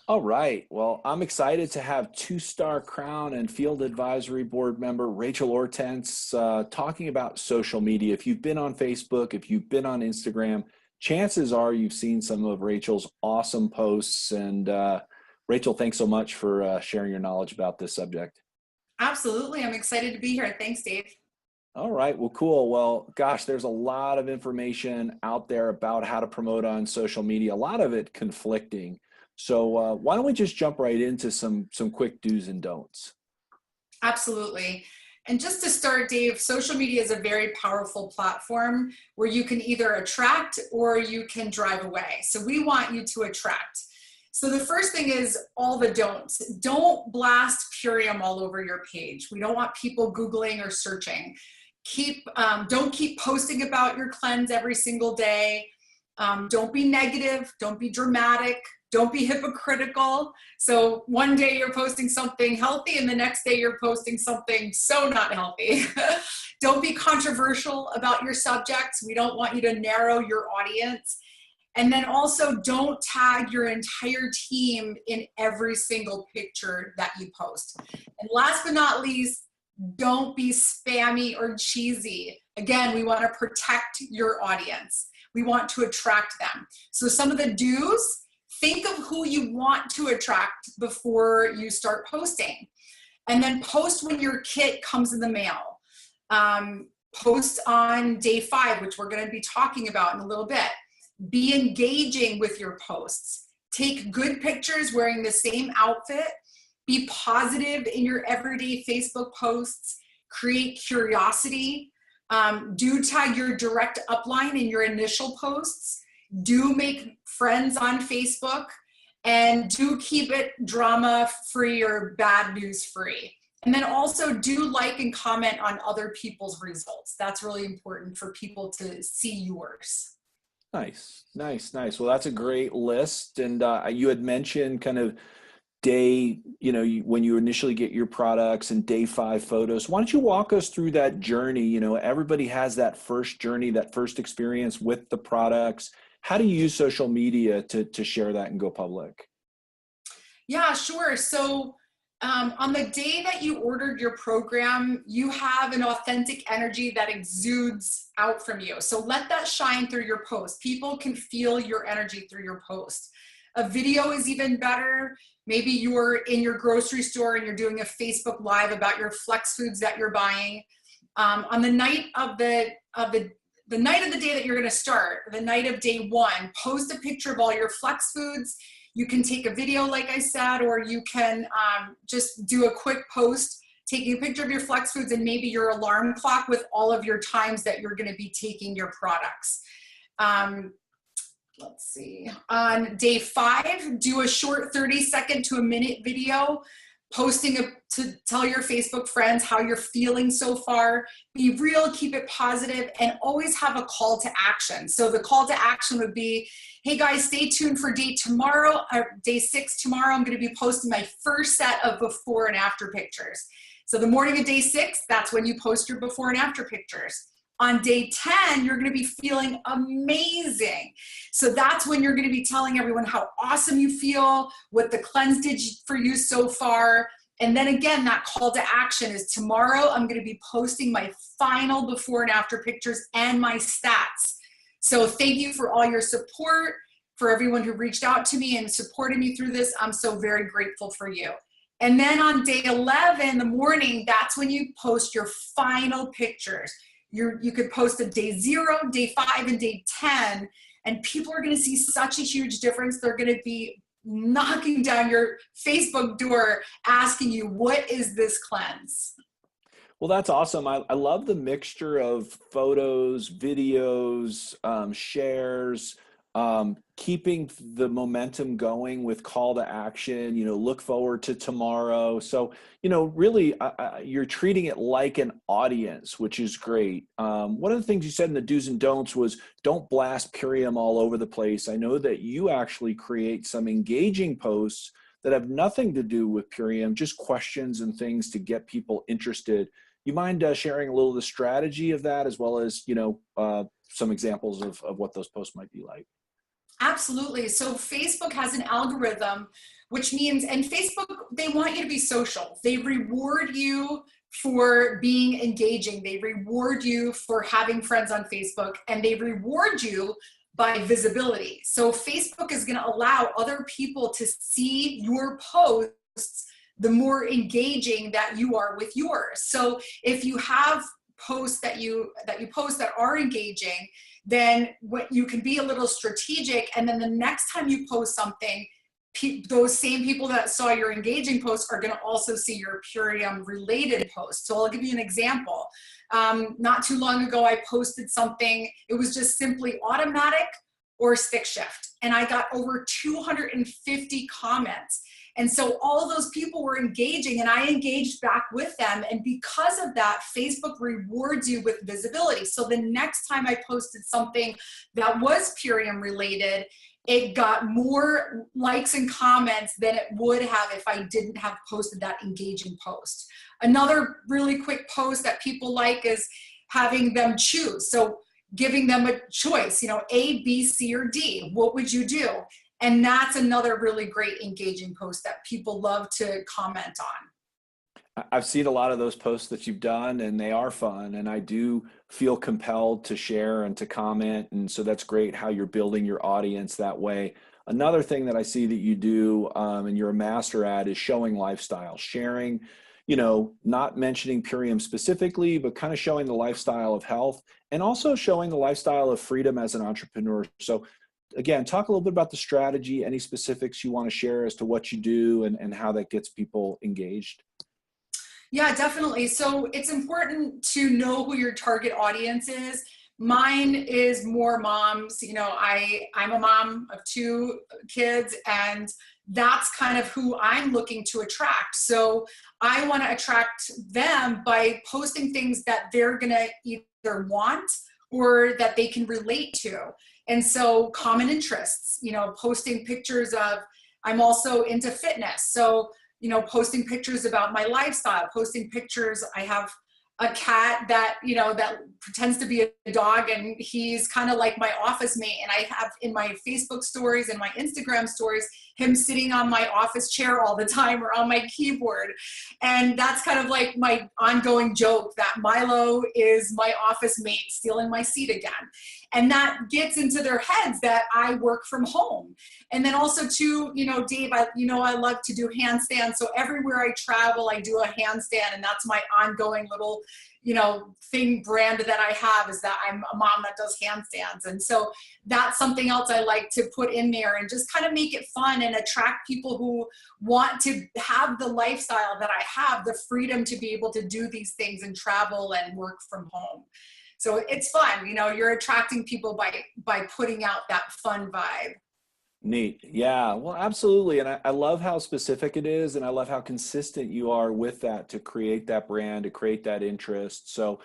All right. Well, I'm excited to have two-star Crown and Field Advisory Board member Rachel Ortense talking about social media. If you've been on Facebook, if you've been on Instagram, chances are you've seen some of Rachel's awesome posts. And Rachel, thanks so much for sharing your knowledge about this subject. Absolutely. I'm excited to be here. Thanks, Dave. All right. Well, cool. Well, gosh, there's a lot of information out there about how to promote on social media, a lot of it conflicting. So why don't we just jump right into some quick do's and don'ts? Absolutely. And just to start, Dave, social media is a very powerful platform where you can either attract or you can drive away. So we want you to attract. So the first thing is all the don'ts. Don't blast Purium all over your page. We don't want people Googling or searching. Don't keep posting about your cleanse every single day. Don't be negative. Don't be dramatic. Don't be hypocritical. So one day you're posting something healthy and the next day you're posting something so not healthy. Don't be controversial about your subjects. We don't want you to narrow your audience. And then also don't tag your entire team in every single picture that you post. And last but not least, don't be spammy or cheesy. Again, we want to protect your audience. We want to attract them. So some of the do's: think of who you want to attract before you start posting. And then post when your kit comes in the mail. Post on day 5, which we're going to be talking about in a little bit. Be engaging with your posts. Take good pictures wearing the same outfit. Be positive in your everyday Facebook posts. Create curiosity. Do tag your direct upline in your initial posts. Do make friends on Facebook, and do keep it drama free or bad news free. And then also do like and comment on other people's results. That's really important for people to see yours. Nice, nice, nice. Well, that's a great list. And you had mentioned kind of day, when you initially get your products and day 5 photos. Why don't you walk us through that journey? Everybody has that first journey, that first experience with the products. How do you use social media to share that and go public? Yeah, sure. So on the day that you ordered your program, you have an authentic energy that exudes out from you. So let that shine through your post. People can feel your energy through your post. A video is even better. Maybe you're in your grocery store and you're doing a Facebook Live about your flex foods that you're buying. On the night of the night of the day that you're going to start, the night of day 1, post a picture of all your flex foods. You can take a video, like I said, or you can just do a quick post taking a picture of your flex foods and maybe your alarm clock with all of your times that you're going to be taking your products. Let's see. On day 5, do a short 30-second to a minute video posting to tell your Facebook friends how you're feeling so far. Be real, keep it positive, and always have a call to action. So the call to action would be, hey guys, stay tuned for day 6 tomorrow. I'm going to be posting my first set of before and after pictures. So the morning of day 6, that's when you post your before and after pictures. On day 10, you're going to be feeling amazing. So that's when you're going to be telling everyone how awesome you feel, what the cleanse did for you so far. And then again, that call to action is tomorrow I'm going to be posting my final before and after pictures and my stats. So thank you for all your support, for everyone who reached out to me and supported me through this. I'm so very grateful for you. And then on day 11, the morning, that's when you post your final pictures. You could post a day 0, day 5, and day 10, and people are going to see such a huge difference. They're going to be knocking down your Facebook door asking you, what is this cleanse? Well, that's awesome. I love the mixture of photos, videos, shares, keeping the momentum going with call to action, look forward to tomorrow. So, really you're treating it like an audience, which is great. One of the things you said in the do's and don'ts was don't blast Purium all over the place. I know that you actually create some engaging posts that have nothing to do with Purium, just questions and things to get people interested. You mind sharing a little of the strategy of that, as well as, some examples of what those posts might be like? Absolutely. So Facebook has an algorithm, which means, and Facebook, they want you to be social. They reward you for being engaging. They reward you for having friends on Facebook, and they reward you by visibility. So Facebook is going to allow other people to see your posts the more engaging that you are with yours. So if you have posts that you post that are engaging, then what you can be a little strategic, and then the next time you post something, those same people that saw your engaging post are going to also see your Purium related post. So I'll give you an example. Not too long ago, I posted something. It was just simply automatic or stick shift, and I got over 250 comments. And so all of those people were engaging, and I engaged back with them. And because of that, Facebook rewards you with visibility. So the next time I posted something that was Purium related, it got more likes and comments than it would have if I didn't have posted that engaging post. Another really quick post that people like is having them choose. So giving them a choice, A, B, C, or D. What would you do? And that's another really great engaging post that people love to comment on. I've seen a lot of those posts that you've done, and they are fun, and I do feel compelled to share and to comment, and so that's great how you're building your audience that way. Another thing that I see that you do, and you're a master at, is showing lifestyle, sharing, not mentioning Purium specifically, but kind of showing the lifestyle of health, and also showing the lifestyle of freedom as an entrepreneur. So again, talk a little bit about the strategy, any specifics you want to share as to what you do and how that gets people engaged. Yeah, definitely. So it's important to know who your target audience is. Mine is more moms. I'm a mom of 2 kids, and that's kind of who I'm looking to attract. So I want to attract them by posting things that they're going to either want or that they can relate to. And so common interests, posting pictures of, I'm also into fitness. So posting pictures about my lifestyle, posting pictures. I have a cat that, that pretends to be a dog, and he's kind of like my office mate. And I have in my Facebook stories and my Instagram stories, him sitting on my office chair all the time or on my keyboard. And that's kind of like my ongoing joke that Milo is my office mate stealing my seat again. And that gets into their heads that I work from home. And then also too, Dave, I love to do handstands. So everywhere I travel, I do a handstand, and that's my ongoing little, brand that I have, is that I'm a mom that does handstands. And so that's something else I like to put in there and just kind of make it fun and attract people who want to have the lifestyle that I have, the freedom to be able to do these things and travel and work from home. So it's fun, you're attracting people by putting out that fun vibe. Neat. Yeah, well, absolutely. And I love how specific it is. And I love how consistent you are with that to create that brand, to create that interest. So,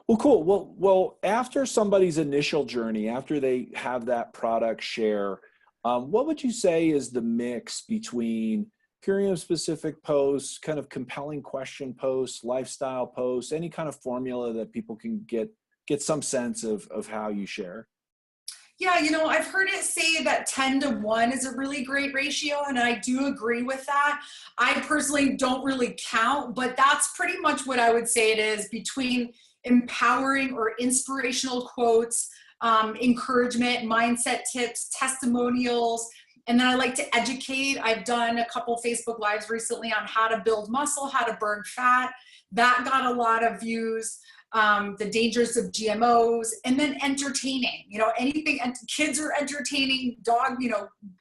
well, cool. Well, after somebody's initial journey, after they have that product share, what would you say is the mix between Purium specific posts, kind of compelling question posts, lifestyle posts, any kind of formula that people can get some sense of how you share? Yeah, I've heard it say that 10-to-1 is a really great ratio, and I do agree with that. I personally don't really count, but that's pretty much what I would say it is, between empowering or inspirational quotes, encouragement, mindset tips, testimonials, and then I like to educate. I've done a couple Facebook Lives recently on how to build muscle, how to burn fat. That got a lot of views. The dangers of GMOs, and then entertaining, anything, and kids are entertaining,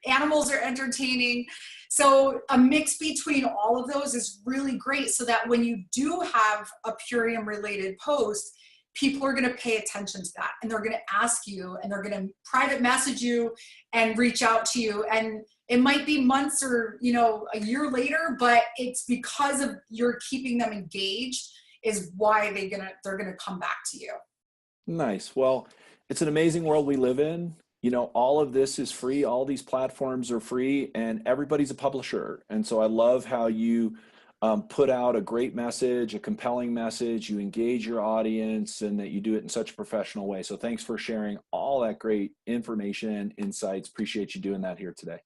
animals are entertaining. So a mix between all of those is really great, so that when you do have a Purium related post, people are going to pay attention to that, and they're going to ask you, and they're going to private message you and reach out to you. And it might be months or, a year later, but it's because of you're keeping them engaged is why they're gonna come back to you. Nice. Well, it's an amazing world we live in. All of this is free. All these platforms are free, and everybody's a publisher. And so I love how you put out a great message, a compelling message, you engage your audience, and that you do it in such a professional way. So thanks for sharing all that great information and insights. Appreciate you doing that here today.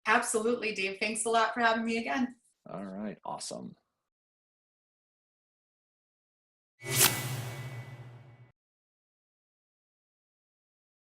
Absolutely, Dave. Thanks a lot for having me again. All right, awesome.